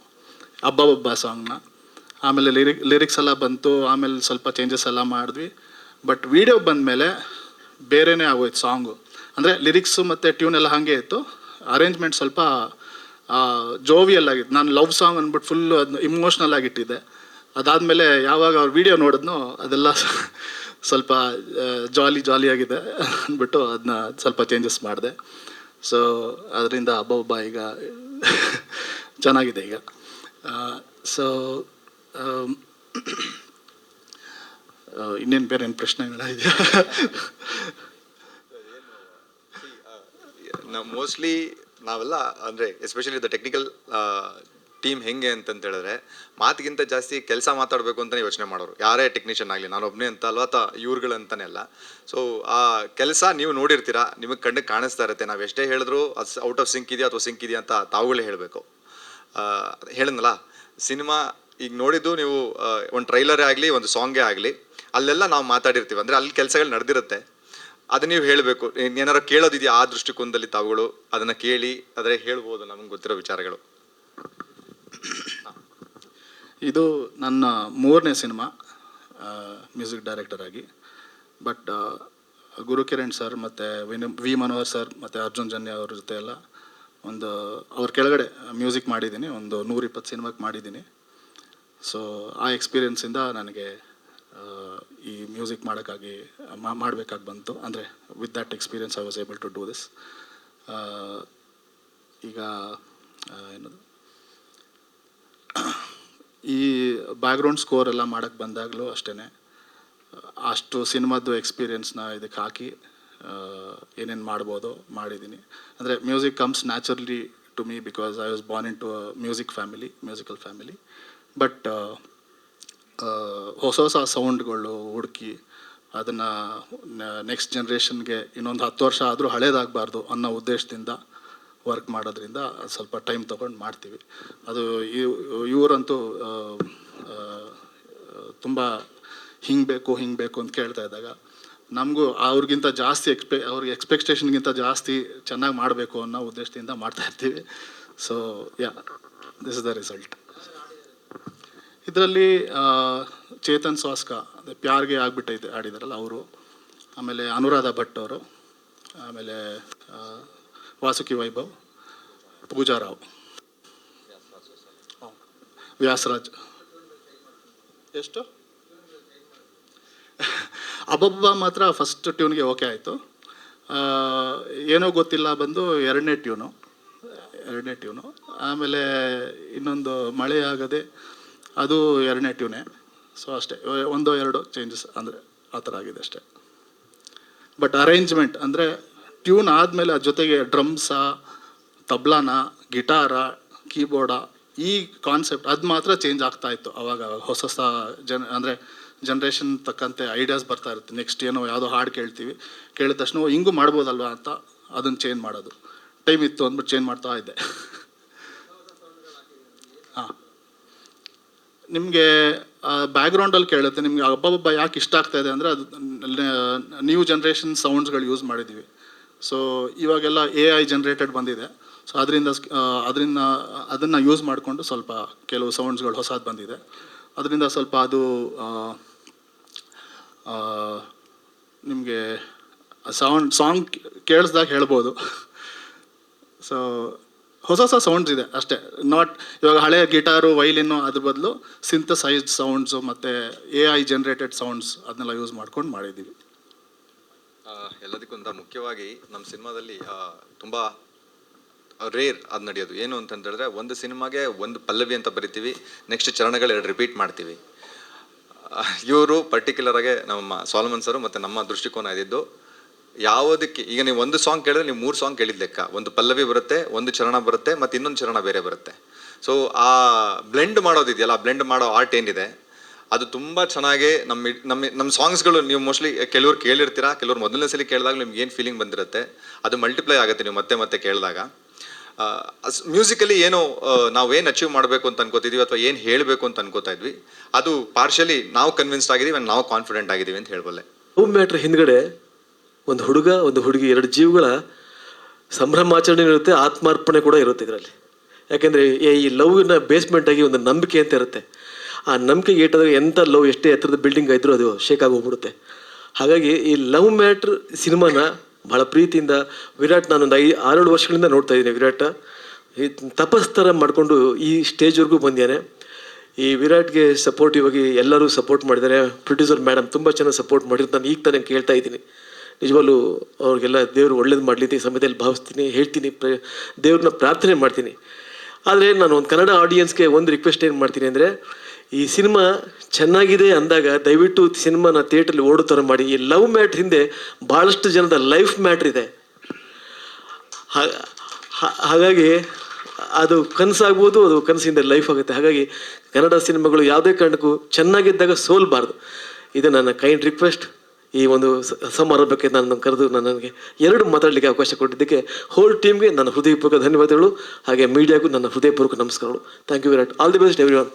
ಹಬ್ಬ ಸಾಂಗ್ನ. ಆಮೇಲೆ ಲಿರಿಕ್ಸ್ ಎಲ್ಲ ಬಂತು, ಆಮೇಲೆ ಸ್ವಲ್ಪ ಚೇಂಜಸ್ ಎಲ್ಲ ಮಾಡಿದ್ವಿ. ಬಟ್ ವಿಡಿಯೋ ಬಂದಮೇಲೆ ಬೇರೆಯೇ ಆಗೋಯ್ತು ಸಾಂಗು. ಅಂದರೆ ಲಿರಿಕ್ಸು ಮತ್ತು ಟ್ಯೂನ್ ಎಲ್ಲ ಹಾಗೆ ಇತ್ತು, ಅರೇಂಜ್ಮೆಂಟ್ ಸ್ವಲ್ಪ ಜೋವಿಯಲ್ ಆಗಿತ್ತು. ನಾನು ಲವ್ ಸಾಂಗ್ ಅಂದ್ಬಿಟ್ಟು ಫುಲ್ಲು ಅದನ್ನ ಇಮೋಷ್ನಲ್ ಆಗಿಟ್ಟಿದ್ದೆ. ಅದಾದಮೇಲೆ ಯಾವಾಗ ಅವ್ರ ವಿಡಿಯೋ ನೋಡಿದ್ನೋ ಅದೆಲ್ಲ ಸ್ವಲ್ಪ ಜಾಲಿಯಾಗಿದೆ ಅಂದ್ಬಿಟ್ಟು ಅದನ್ನ ಸ್ವಲ್ಪ ಚೇಂಜಸ್ ಮಾಡಿದೆ. ಸೊ ಅದರಿಂದ ಹಬ್ಬ ಈಗ ಚೆನ್ನಾಗಿದೆ ಈಗ. ಸೊ ಇನ್ನೇನು ಬೇರೆ ಏನು ಪ್ರಶ್ನೆಗಳಿದೆಯಾ? ಮೋಸ್ಟ್ಲಿ ನಾವೆಲ್ಲ ಅಂದರೆ ಎಸ್ಪೆಷಲಿ ದ ಟೆಕ್ನಿಕಲ್ ಟೀಮ್ ಹೆಂಗೆ ಅಂತಂತ ಹೇಳಿದ್ರೆ, ಮಾತಿಗಿಂತ ಜಾಸ್ತಿ ಕೆಲಸ ಮಾತಾಡಬೇಕು ಅಂತಲೇ ಯೋಚನೆ ಮಾಡೋರು. ಯಾರೇ ಟೆಕ್ನಿಷಿಯನ್ ಆಗಲಿ, ನಾನೊಬ್ಬನೇ ಅಂತ ಅಲ್ವಾ, ಇವ್ರುಗಳಂತಾನೆ ಅಲ್ಲ. ಸೊ ಆ ಕೆಲಸ ನೀವು ನೋಡಿರ್ತೀರಾ, ನಿಮಗೆ ಕಣ್ಣಿಗೆ ಕಾಣಿಸ್ತಾ ಇರುತ್ತೆ. ನಾವು ಎಷ್ಟೇ ಹೇಳಿದ್ರು ಅದು ಔಟ್ ಆಫ್ ಸಿಂಕ್ ಇದೆಯಾ ಅಥವಾ ಸಿಂಕ್ ಇದೆಯಾ ಅಂತ ತಾವುಗಳೇ ಹೇಳಬೇಕು. ಹೇಳಿದ್ನಲ್ಲ, ಸಿನಿಮಾ ಈಗ ನೋಡಿದ್ದು ನೀವು ಒಂದು ಟ್ರೈಲರೇ ಆಗಲಿ, ಒಂದು ಸಾಂಗೇ ಆಗಲಿ, ಅಲ್ಲೆಲ್ಲ ನಾವು ಮಾತಾಡಿರ್ತೀವಿ. ಅಂದರೆ ಅಲ್ಲಿ ಕೆಲಸಗಳು ನಡೆದಿರುತ್ತೆ, ಅದು ನೀವು ಹೇಳಬೇಕು. ಏನಾರು ಕೇಳೋದಿದೆಯಾ ಆ ದೃಷ್ಟಿಕೋನದಲ್ಲಿ ತಾವುಗಳು ಅದನ್ನು ಕೇಳಿ ಆದರೆ ಹೇಳ್ಬೋದು ನಮಗೆ ಗೊತ್ತಿರೋ ವಿಚಾರಗಳು. ಇದು ನನ್ನ 3ನೇ ಸಿನಿಮಾ ಮ್ಯೂಸಿಕ್ ಡೈರೆಕ್ಟರ್ ಆಗಿ. ಬಟ್ ಗುರುಕಿರಣ್ ಸರ್ ಮತ್ತು ವಿ ಮನೋಹರ್ ಸರ್ ಮತ್ತು ಅರ್ಜುನ್ ಜನ್ಯ ಅವ್ರ ಜೊತೆ ಎಲ್ಲ ಅವ್ರ ಕೆಳಗಡೆ ಮ್ಯೂಸಿಕ್ ಮಾಡಿದ್ದೀನಿ. ಒಂದು 120 ಸಿನಿಮಾಕ್ಕೆ ಮಾಡಿದ್ದೀನಿ. ಸೊ ಆ ಎಕ್ಸ್ಪೀರಿಯೆನ್ಸಿಂದ ನನಗೆ ಈ ಮ್ಯೂಸಿಕ್ ಮಾಡೋಕ್ಕಾಗಿ ಮಾಡಬೇಕಾಗಿ ಬಂತು. ಅಂದರೆ with that experience I was able to do this. ಈಗ ಏನದು, ಈ ಬ್ಯಾಕ್ಗ್ರೌಂಡ್ ಸ್ಕೋರ್ ಎಲ್ಲ ಮಾಡೋಕ್ಕೆ ಬಂದಾಗಲೂ ಅಷ್ಟೇ ಅಷ್ಟು ಸಿನಿಮಾದ್ದು ಎಕ್ಸ್ಪೀರಿಯೆನ್ಸ್ನ ಇದಕ್ಕೆ ಹಾಕಿ ಏನೇನು ಮಾಡ್ಬೋದು ಮಾಡಿದ್ದೀನಿ. ಅಂದರೆ music comes naturally to me because I was born in to a musical family. But ಹೊಸ ಸೌಂಡ್ಗಳು ಹುಡುಕಿ ಅದನ್ನು ನೆಕ್ಸ್ಟ್ ಜನ್ರೇಷನ್ಗೆ ಇನ್ನೊಂದು 10 ವರ್ಷ ಆದರೂ ಹಳೇದಾಗಬಾರ್ದು ಅನ್ನೋ ಉದ್ದೇಶದಿಂದ ವರ್ಕ್ ಮಾಡೋದ್ರಿಂದ ಸ್ವಲ್ಪ ಟೈಮ್ ತೊಗೊಂಡು ಮಾಡ್ತೀವಿ. ಅದು ಇವರಂತೂ ತುಂಬ ಹಿಂಗೆ ಬೇಕು ಅಂತ ಕೇಳ್ತಾ ಇದ್ದಾಗ ನಮಗೂ ಅವ್ರಿಗಿಂತ ಜಾಸ್ತಿ ಅವ್ರಿಗೆ ಎಕ್ಸ್ಪೆಕ್ಟೇಷನ್ಗಿಂತ ಜಾಸ್ತಿ ಚೆನ್ನಾಗಿ ಮಾಡಬೇಕು ಅನ್ನೋ ಉದ್ದೇಶದಿಂದ ಮಾಡ್ತಾಯಿರ್ತೀವಿ. So this is the result. ಇದರಲ್ಲಿ ಚೇತನ್ ಸ್ವಾಸ್ಕ ಪ್ಯಾರ್ಗೆ ಆಗಿಬಿಟ್ಟೈತೆ ಆಡಿದಾರಲ್ಲ ಅವರು, ಆಮೇಲೆ ಅನುರಾಧ ಭಟ್ ಅವರು, ಆಮೇಲೆ ವಾಸುಕಿ ವೈಭವ್, ಪೂಜಾರಾವ್, ವ್ಯಾಸರಾಜ್. ಎಷ್ಟು ಅಬ್ಬಬ್ಬ ಮಾತ್ರ ಫಸ್ಟ್ ಟ್ಯೂನ್ಗೆ ಓಕೆ ಆಯಿತು. ಏನೋ ಗೊತ್ತಿಲ್ಲ ಬಂದು 2ನೇ ಟ್ಯೂನು. ಆಮೇಲೆ ಇನ್ನೊಂದು ಮಳೆ ಆಗದೆ ಅದು 2ನೇ ಟ್ಯೂನೇ. ಸೊ ಅಷ್ಟೇ, 1-2 ಚೇಂಜಸ್ ಅಂದರೆ ಆ ಥರ ಆಗಿದೆ ಅಷ್ಟೇ. ಬಟ್ ಅರೇಂಜ್ಮೆಂಟ್ ಅಂದರೆ ಟ್ಯೂನ್ ಆದಮೇಲೆ ಅದ್ರ ಜೊತೆಗೆ ಡ್ರಮ್ಸ, ತಬ್ಲಾನ, ಗಿಟಾರ, ಕೀಬೋರ್ಡ, ಈ ಕಾನ್ಸೆಪ್ಟ್ ಅದು ಮಾತ್ರ ಚೇಂಜ್ ಆಗ್ತಾಯಿತ್ತು. ಅವಾಗ ಹೊಸ ಅಂದರೆ ಜನ್ರೇಷನ್ ತಕ್ಕಂತೆ ಐಡಿಯಾಸ್ ಬರ್ತಾ ಇರುತ್ತೆ. ನೆಕ್ಸ್ಟ್ ಯಾವುದೋ ಹಾಡು ಕೇಳಿದ ತಕ್ಷಣ ಹಿಂಗೂ ಮಾಡ್ಬೋದಲ್ವಾ ಅಂತ ಅದನ್ನು ಚೇಂಜ್ ಮಾಡೋದು. ಟೈಮ್ ಇತ್ತು ಅಂದ್ಬಿಟ್ಟು ಚೇಂಜ್ ಮಾಡ್ತಾ ಇದ್ದೆ. ಹಾಂ, ನಿಮಗೆ ಬ್ಯಾಕ್ಗ್ರೌಂಡಲ್ಲಿ ಕೇಳುತ್ತೆ, ನಿಮಗೆ ಹಬ್ಬ ಯಾಕೆ ಇಷ್ಟ ಆಗ್ತಾಯಿದೆ ಅಂದರೆ ಅದು ನ್ಯೂ ಜನ್ರೇಷನ್ ಸೌಂಡ್ಸ್ಗಳು ಯೂಸ್ ಮಾಡಿದ್ದೀವಿ. ಸೊ ಇವಾಗೆಲ್ಲ AI ಜನ್ರೇಟೆಡ್ ಬಂದಿದೆ. ಸೊ ಅದನ್ನು ಯೂಸ್ ಮಾಡಿಕೊಂಡು ಸ್ವಲ್ಪ ಕೆಲವು ಸೌಂಡ್ಸ್ಗಳು ಹೊಸದು ಬಂದಿದೆ. ಅದರಿಂದ ಸ್ವಲ್ಪ ಅದು ನಿಮಗೆ ಸಾಂಗ್ ಕೇಳಿಸ್ದಾಗ ಹೇಳ್ಬೋದು. ಸೊ ಹೊಸ ಸೌಂಡ್ಸ್ ಇದೆ ಅಷ್ಟೇ. ನಾಟ್ ಇವಾಗ ಹಳೆಯ ಗಿಟಾರು ವೈಲಿನ್ನು ಅದ್ರ ಬದಲು ಸಿಂಥಸೈಸ್ಡ್ ಸೌಂಡ್ಸು ಮತ್ತು AI ಜನರೇಟೆಡ್ ಸೌಂಡ್ಸ್ ಅದನ್ನೆಲ್ಲ ಯೂಸ್ ಮಾಡ್ಕೊಂಡು ಮಾಡಿದ್ದೀವಿ. ಎಲ್ಲದಕ್ಕಿಂತ ಮುಖ್ಯವಾಗಿ ನಮ್ಮ ಸಿನಿಮಾದಲ್ಲಿ ತುಂಬ ರೇರ್ ಅದು ನಡೆಯೋದು ಏನು ಅಂತ ಹೇಳಿದ್ರೆ, ಒಂದು ಸಿನಿಮಾಗೆ ಒಂದು ಪಲ್ಲವಿ ಅಂತ ಬರಿತೀವಿ, ನೆಕ್ಸ್ಟ್ ಚರಣಗಳು 2 ರಿಪೀಟ್ ಮಾಡ್ತೀವಿ. ಇವರು ಪರ್ಟಿಕ್ಯುಲರಾಗೆ ನಮ್ಮ ಸಾಲ್ಮನ್ ಸರು ಮತ್ತು ನಮ್ಮ ದೃಷ್ಟಿಕೋನ ಇದ್ದಿದ್ದು, ಯಾವುದಕ್ಕೆ ಈಗ ನೀವು ಒಂದು ಸಾಂಗ್ ಕೇಳಿದ್ರೆ ನೀವು 3 ಸಾಂಗ್ ಕೇಳಿದ ಲೆಕ್ಕ. ಒಂದು ಪಲ್ಲವಿ ಬರುತ್ತೆ, ಒಂದು ಚರಣ ಬರುತ್ತೆ, ಮತ್ತು ಇನ್ನೊಂದು ಚರಣ ಬೇರೆ ಬರುತ್ತೆ. ಸೊ ಆ ಬ್ಲೆಂಡ್ ಮಾಡೋದಿದೆಯಲ್ಲ, ಆ ಬ್ಲೆಂಡ್ ಮಾಡೋ ಆರ್ಟ್ ಏನಿದೆ ಅದು ತುಂಬ ಚೆನ್ನಾಗಿ ನಮ್ಮ ಸಾಂಗ್ಸ್ಗಳು ನೀವು ಮೋಸ್ಟ್ಲಿ ಕೆಲವ್ರು ಕೇಳಿರ್ತೀರಾ, ಕೆಲವ್ರು ಮೊದಲನೇ ಸಲ ಕೇಳಿದಾಗ ನಿಮ್ಗೆ ಏನು ಫೀಲಿಂಗ್ ಬಂದಿರುತ್ತೆ ಅದು ಮಲ್ಟಿಪ್ಲೈ ಆಗುತ್ತೆ ನೀವು ಮತ್ತೆ ಮತ್ತೆ ಕೇಳಿದಾಗ. ಮ್ಯೂಸಿಕಲಿ ಏನೋ ನಾವೇನು ಅಚೀವ್ ಮಾಡಬೇಕು ಅಂತ ಅನ್ಕೋತಿದ್ವಿ ಅಥವಾ ಏನು ಹೇಳಬೇಕು ಅಂತ ಅನ್ಕೋತಾ ಇದ್ವಿ, ಅದು ಪಾರ್ಷಲಿ ನಾವು ಕನ್ವಿನ್ಸ್ಡ್ ಆಗಿದ್ದೀವಿ, ನಾವು ಕಾನ್ಫಿಡೆಂಟ್ ಆಗಿದ್ದೀವಿ ಅಂತ ಹೇಳ್ಬಲ್ಲೆ. ಲವ್ ಮ್ಯಾಟ್ರ್ ಹಿಂದ್ಗಡೆ ಒಂದು ಹುಡುಗ ಒಂದು ಹುಡುಗಿ 2 ಜೀವಗಳ ಸಂಭ್ರಮಾಚರಣೆ ಇರುತ್ತೆ, ಆತ್ಮಾರ್ಪಣೆ ಕೂಡ ಇರುತ್ತೆ ಇದರಲ್ಲಿ. ಯಾಕೆಂದರೆ ಈ ಲವ್ನ ಬೇಸ್ಮೆಂಟ್ ಆಗಿ ಒಂದು ನಂಬಿಕೆ ಅಂತ ಇರುತ್ತೆ. ಆ ನಂಬಿಕೆಗೆ ಏಟಾದಾಗ ಎಂಥ ಲವ್ ಎಷ್ಟೇ ಎತ್ತರದ ಬಿಲ್ಡಿಂಗ್ ಇದ್ರೂ ಅದು ಶೇಕ್ ಆಗೋಗ್ಬಿಡುತ್ತೆ. ಹಾಗಾಗಿ ಈ ಲವ್ ಮ್ಯಾಟ್ರ್ ಸಿನಿಮಾನ ಭಾಳ ಪ್ರೀತಿಯಿಂದ ವಿರಾಟ್, ನಾನೊಂದು 6-7 ವರ್ಷಗಳಿಂದ ನೋಡ್ತಾ ಇದ್ದೀನಿ. ವಿರಾಟ ಈ ತಪಸ್ತರ ಮಾಡಿಕೊಂಡು ಈ ಸ್ಟೇಜ್ವರೆಗೂ ಬಂದಿದ್ದಾನೆ. ಈ ವಿರಾಟ್ಗೆ ಸಪೋರ್ಟಿವ್ ಆಗಿ ಎಲ್ಲರೂ ಸಪೋರ್ಟ್ ಮಾಡಿದ್ದಾರೆ. ಪ್ರೊಡ್ಯೂಸರ್ ಮೇಡಮ್ ತುಂಬ ಚೆನ್ನಾಗಿ ಸಪೋರ್ಟ್ ಮಾಡಿರ್ತಾರೆ. ನಾನು ಈಗ ತಾನೇ ಕೇಳ್ತಾ ಇದ್ದೀನಿ. ನಿಜವಾಗ್ಲೂ ಅವ್ರಿಗೆಲ್ಲ ದೇವರು ಒಳ್ಳೇದು ಮಾಡಲಿ ಈ ಸಮಯದಲ್ಲಿ ಭಾವಿಸ್ತೀನಿ, ಹೇಳ್ತೀನಿ, ದೇವ್ರನ್ನ ಪ್ರಾರ್ಥನೆ ಮಾಡ್ತೀನಿ. ಆದರೆ ನಾನು ಒಂದು ಕನ್ನಡ ಆಡಿಯನ್ಸ್ಗೆ ಒಂದು ರಿಕ್ವೆಸ್ಟ್ ಏನು ಮಾಡ್ತೀನಿ ಅಂದರೆ, ಈ ಸಿನಿಮಾ ಚೆನ್ನಾಗಿದೆ ಅಂದಾಗ ದಯವಿಟ್ಟು ಸಿನಿಮಾನ ಥಿಯೇಟ್ರಲ್ಲಿ ಓಡೋ ಥರ ಮಾಡಿ. ಈ ಲವ್ ಮ್ಯಾಟ್ರ್ ಹಿಂದೆ ಭಾಳಷ್ಟು ಜನದ ಲೈಫ್ ಮ್ಯಾಟ್ರ್ ಇದೆ. ಹಾಗಾಗಿ ಅದು ಕನಸಾಗ್ಬೋದು, ಅದು ಕನಸಿಂದ ಲೈಫ್ ಆಗುತ್ತೆ. ಹಾಗಾಗಿ ಕನ್ನಡ ಸಿನಿಮಾಗಳು ಯಾವುದೇ ಕಾರಣಕ್ಕೂ ಚೆನ್ನಾಗಿದ್ದಾಗ ಸೋಲ್ಬಾರ್ದು. ಇದು ನನ್ನ ಕೈಂಡ್ ರಿಕ್ವೆಸ್ಟ್. ಈ ಒಂದು ಸಮಾರಂಭಕ್ಕೆ ನಾನು ಕರೆದು ನನಗೆ 2 ಮಾತಾಡಲಿಕ್ಕೆ ಅವಕಾಶ ಕೊಟ್ಟಿದ್ದಕ್ಕೆ ಹೋಲ್ ಟೀಮ್ಗೆ ನನ್ನ ಹೃದಯಪೂರ್ವಕ ಧನ್ಯವಾದಗಳು. ಹಾಗೆ ಮೀಡಿಯಾಗೂ ನನ್ನ ಹೃದಯಪೂರ್ವಕ ನಮಸ್ಕಾರಗಳು. Thank you Virat. All the best every one.